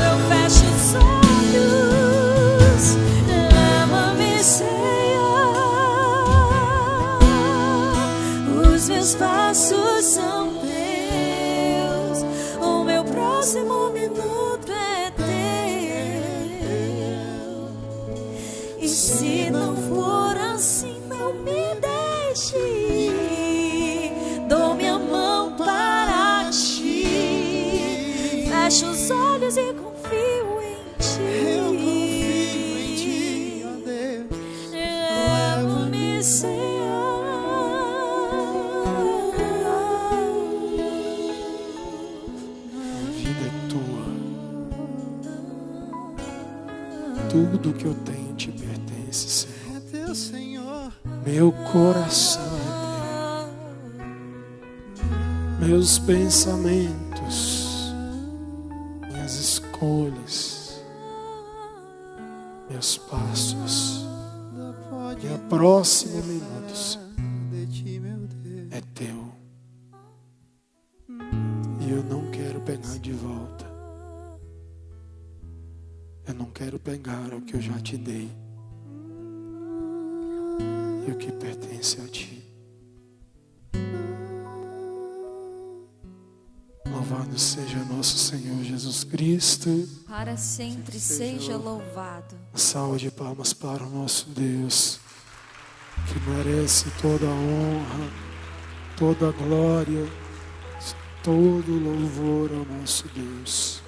S2: eu fecho os olhos. Leva-me, Senhor. Os meus passos são teus, o meu próximo minuto é teu. E se não for assim, não me deixe ir. Dou minha mão para ti, fecho os olhos e confio em ti.
S3: Eu confio em Ti, ó Deus.
S2: Leva-me, Senhor.
S1: A vida é tua. Tudo que eu tenho te pertence, Senhor.
S3: É teu, Senhor.
S1: Meu coração é teu. Meus pensamentos, minhas escolhas, meus passos,
S3: Não pode
S1: meu próximo minuto, Senhor,
S3: de Ti, meu Deus.
S1: é teu. E eu não quero pegar de volta. Eu não quero pegar o que eu já te dei e o que pertence a Ti. Louvado seja nosso Senhor Jesus Cristo.
S2: Para sempre seja louvado.
S1: Salve de palmas para o nosso Deus, que merece toda a honra, toda a glória, todo o louvor ao nosso Deus.